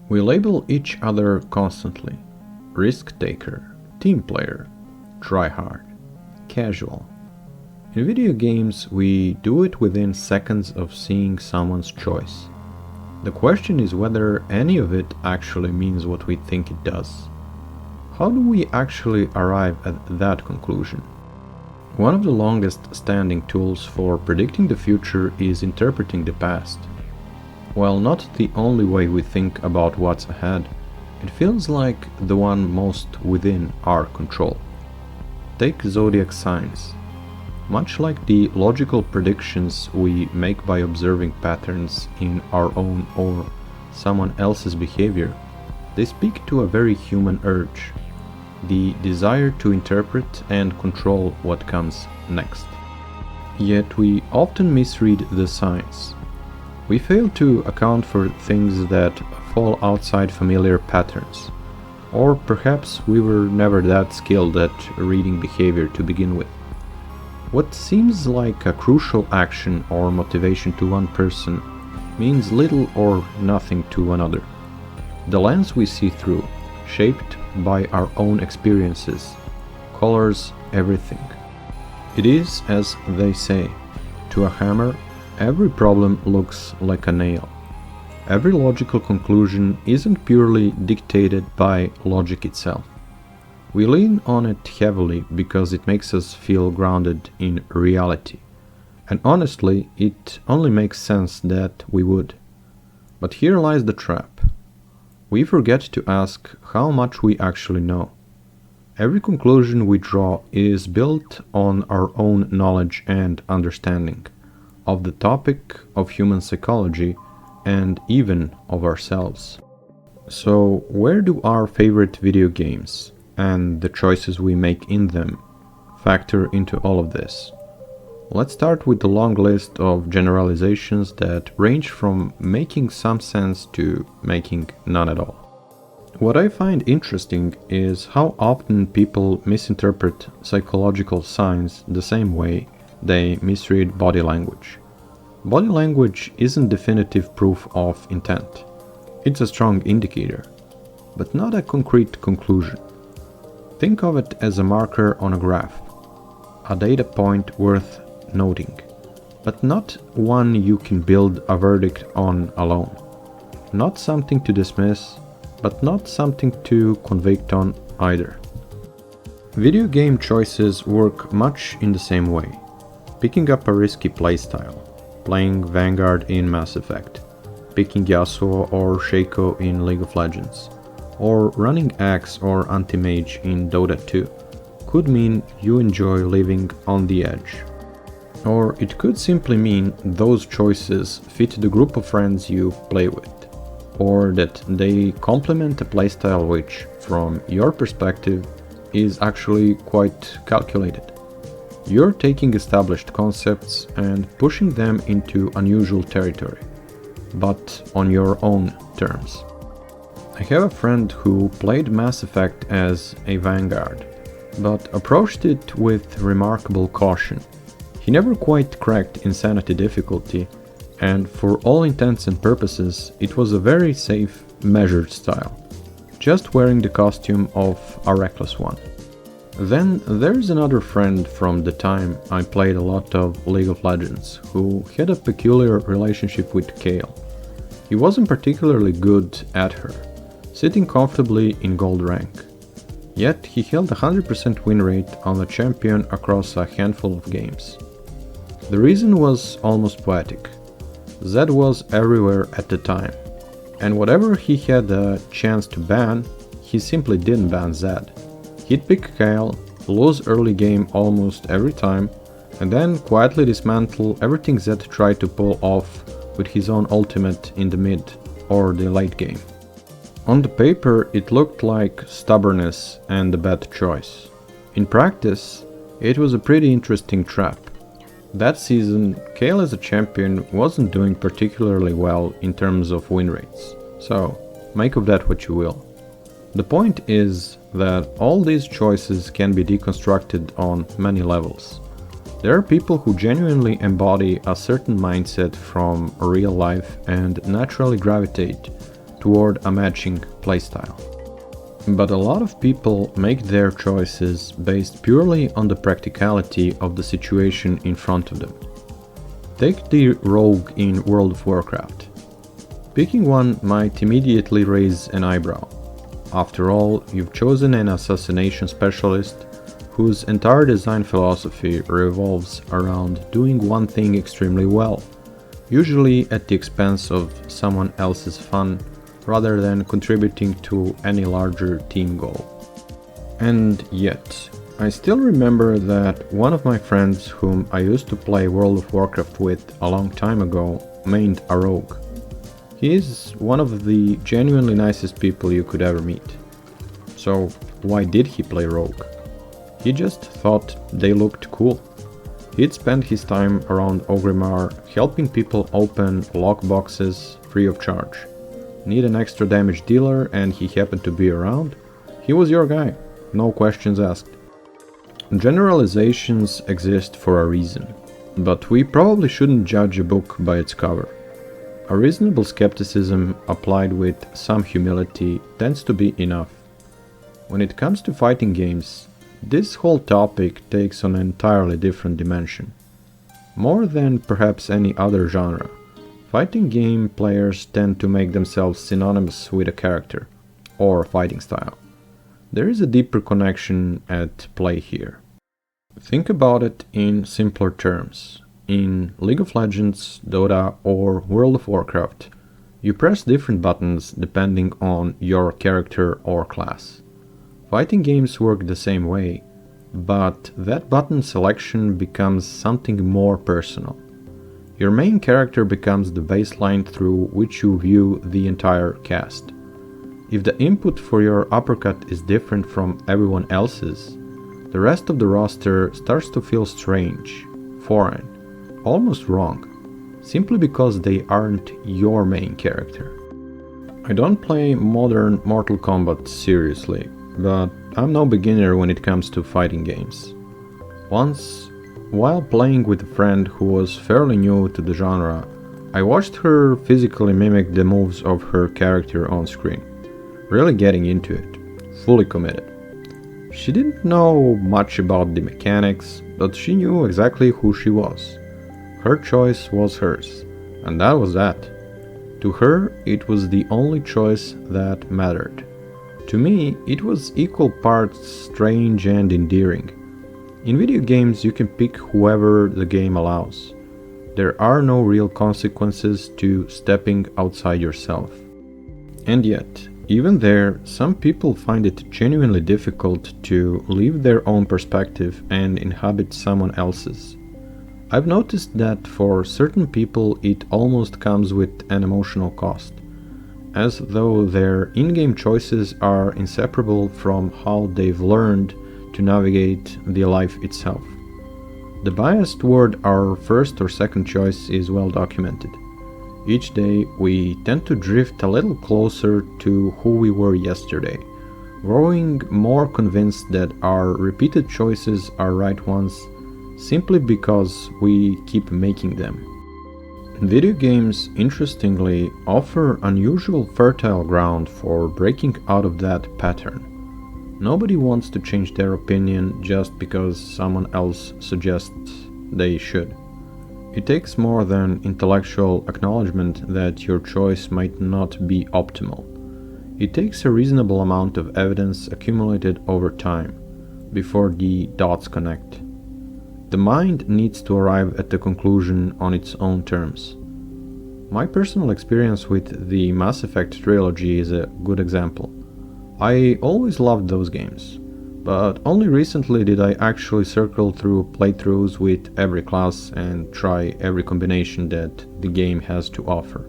We label each other constantly: risk taker, team player, tryhard, casual. In video games, we do it within seconds of seeing someone's choice. The question is whether any of it actually means what we think it does. How do we actually arrive at that conclusion? One of the longest standing tools for predicting the future is interpreting the past. While not the only way we think about what's ahead, it feels like the one most within our control. Take zodiac signs. Much like the logical predictions we make by observing patterns in our own or someone else's behavior, they speak to a very human urge: the desire to interpret and control what comes next. Yet we often misread the signs. We fail to account for things that fall outside familiar patterns, or perhaps we were never that skilled at reading behavior to begin with. What seems like a crucial action or motivation to one person means little or nothing to another. The lens we see through, shaped by our own experiences, colors everything. It is, as they say, to a hammer, every problem looks like a nail. Every logical conclusion isn't purely dictated by logic itself. We lean on it heavily because it makes us feel grounded in reality. And honestly, it only makes sense that we would. But here lies the trap. We forget to ask how much we actually know. Every conclusion we draw is built on our own knowledge and understanding of the topic of human psychology and even of ourselves. So, where do our favorite video games and the choices we make in them factor into all of this? Let's start with the long list of generalizations that range from making some sense to making none at all. What I find interesting is how often people misinterpret psychological signs the same way they misread body language. Body language isn't definitive proof of intent. It's a strong indicator, but not a concrete conclusion. Think of it as a marker on a graph, a data point worth noting, but not one you can build a verdict on alone. Not something to dismiss, but not something to convict on either. Video game choices work much in the same way. Picking up a risky playstyle, playing Vanguard in Mass Effect, picking Yasuo or Shaco in League of Legends, or running Axe or Anti-Mage in Dota 2 could mean you enjoy living on the edge. Or it could simply mean those choices fit the group of friends you play with, or that they complement a playstyle which, from your perspective, is actually quite calculated. You're taking established concepts and pushing them into unusual territory, but on your own terms. I have a friend who played Mass Effect as a Vanguard, but approached it with remarkable caution. He never quite cracked Insanity difficulty, and for all intents and purposes, it was a very safe, measured style, just wearing the costume of a reckless one. Then there's another friend from the time I played a lot of League of Legends, who had a peculiar relationship with Kayle. He wasn't particularly good at her, sitting comfortably in gold rank. Yet he held a 100% win rate on a champion across a handful of games. The reason was almost poetic. Zed was everywhere at the time, and whatever he had a chance to ban, he simply didn't ban Zed. He'd pick Kayle, lose early game almost every time, and then quietly dismantle everything Zed tried to pull off with his own ultimate in the mid or the late game. On the paper, it looked like stubbornness and a bad choice. In practice, it was a pretty interesting trap. That season, Kayle as a champion wasn't doing particularly well in terms of win rates, so make of that what you will. The point is that all these choices can be deconstructed on many levels. There are people who genuinely embody a certain mindset from real life and naturally gravitate toward a matching playstyle. But a lot of people make their choices based purely on the practicality of the situation in front of them. Take the rogue in World of Warcraft. Picking one might immediately raise an eyebrow. After all, you've chosen an assassination specialist whose entire design philosophy revolves around doing one thing extremely well, usually at the expense of someone else's fun, rather than contributing to any larger team goal. And yet, I still remember that one of my friends whom I used to play World of Warcraft with a long time ago mained a rogue. He is one of the genuinely nicest people you could ever meet. So why did he play rogue? He just thought they looked cool. He'd spend his time around Orgrimmar helping people open lockboxes free of charge. Need an extra damage dealer and he happened to be around? He was your guy, no questions asked. Generalizations exist for a reason, but we probably shouldn't judge a book by its cover. A reasonable skepticism applied with some humility tends to be enough. When it comes to fighting games, this whole topic takes on an entirely different dimension. More than perhaps any other genre, fighting game players tend to make themselves synonymous with a character, or fighting style. There is a deeper connection at play here. Think about it in simpler terms. In League of Legends, Dota, or World of Warcraft, you press different buttons depending on your character or class. Fighting games work the same way, but that button selection becomes something more personal. Your main character becomes the baseline through which you view the entire cast. If the input for your uppercut is different from everyone else's, the rest of the roster starts to feel strange, foreign, almost wrong, simply because they aren't your main character. I don't play modern Mortal Kombat seriously, but I'm no beginner when it comes to fighting games. Once, while playing with a friend who was fairly new to the genre, I watched her physically mimic the moves of her character on screen, really getting into it, fully committed. She didn't know much about the mechanics, but she knew exactly who she was. Her choice was hers, and that was that. To her, it was the only choice that mattered. To me, it was equal parts strange and endearing. In video games, you can pick whoever the game allows. There are no real consequences to stepping outside yourself. And yet, even there, some people find it genuinely difficult to leave their own perspective and inhabit someone else's. I've noticed that for certain people it almost comes with an emotional cost, as though their in-game choices are inseparable from how they've learned to navigate the life itself. The bias toward our first or second choice is well documented. Each day we tend to drift a little closer to who we were yesterday, growing more convinced that our repeated choices are right ones simply because we keep making them. Video games, interestingly, offer unusual fertile ground for breaking out of that pattern. Nobody wants to change their opinion just because someone else suggests they should. It takes more than intellectual acknowledgement that your choice might not be optimal. It takes a reasonable amount of evidence accumulated over time before the dots connect. The mind needs to arrive at the conclusion on its own terms. My personal experience with the Mass Effect trilogy is a good example. I always loved those games, but only recently did I actually circle through playthroughs with every class and try every combination that the game has to offer.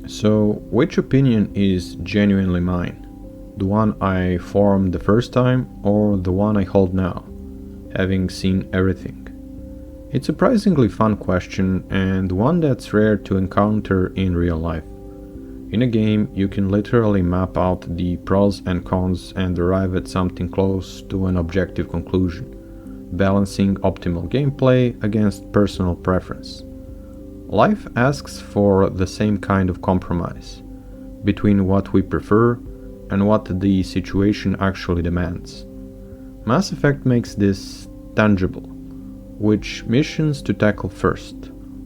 So, which opinion is genuinely mine? The one I formed the first time, or the one I hold now, having seen everything? It's a surprisingly fun question, and one that's rare to encounter in real life. In a game, you can literally map out the pros and cons and arrive at something close to an objective conclusion, balancing optimal gameplay against personal preference. Life asks for the same kind of compromise. between what we prefer and what the situation actually demands. Mass Effect makes this tangible. Which missions to tackle first,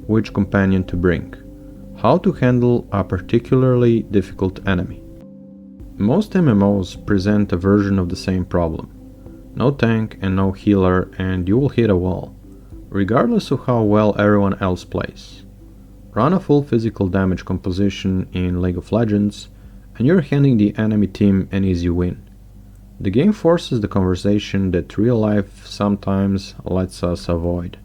which companion to bring, how to handle a particularly difficult enemy. Most MMOs present a version of the same problem. No tank and no healer and you will hit a wall, regardless of how well everyone else plays. Run a full physical damage composition in League of Legends and you're handing the enemy team an easy win. The game forces the conversation that real life sometimes lets us avoid.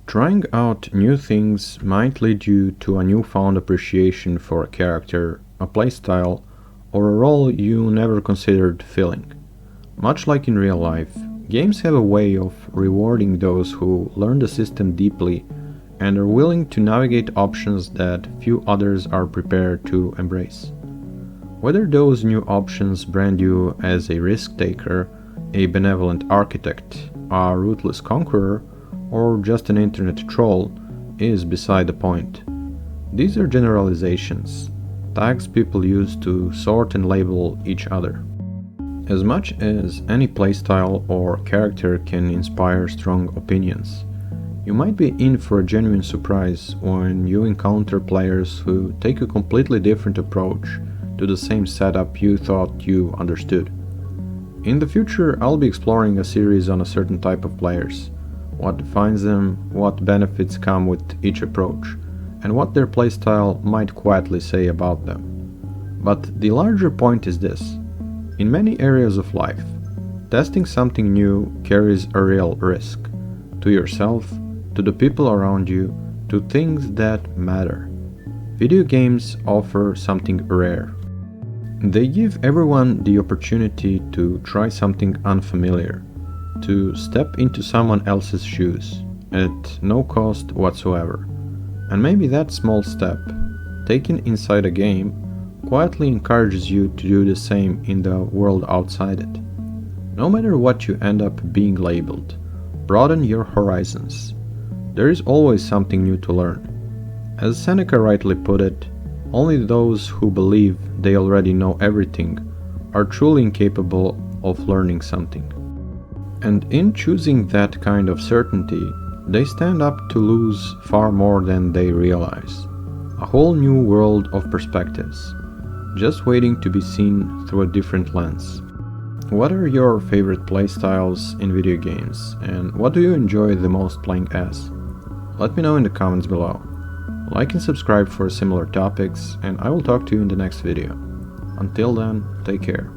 Trying out new things might lead you to a newfound appreciation for a character, a playstyle, or a role you never considered filling. Much like in real life, games have a way of rewarding those who learn the system deeply and are willing to navigate options that few others are prepared to embrace. Whether those new options brand you as a risk-taker, a benevolent architect, a ruthless conqueror, or just an internet troll is beside the point. These are generalizations, tags people use to sort and label each other. As much as any playstyle or character can inspire strong opinions, you might be in for a genuine surprise when you encounter players who take a completely different approach to the same setup you thought you understood. In the future, I'll be exploring a series on a certain type of players, what defines them, what benefits come with each approach, and what their playstyle might quietly say about them. But the larger point is this: in many areas of life, testing something new carries a real risk, to yourself, to the people around you, to things that matter. Video games offer something rare. They give everyone the opportunity to try something unfamiliar, to step into someone else's shoes, at no cost whatsoever. And maybe that small step, taken inside a game, quietly encourages you to do the same in the world outside it. No matter what you end up being labeled, broaden your horizons. There is always something new to learn. As Seneca rightly put it, only those who believe they already know everything are truly incapable of learning something. And in choosing that kind of certainty, they stand up to lose far more than they realize. A whole new world of perspectives, just waiting to be seen through a different lens. What are your favorite playstyles in video games, and what do you enjoy the most playing as? Let me know in the comments below. Like and subscribe for similar topics, and I will talk to you in the next video. Until then, take care.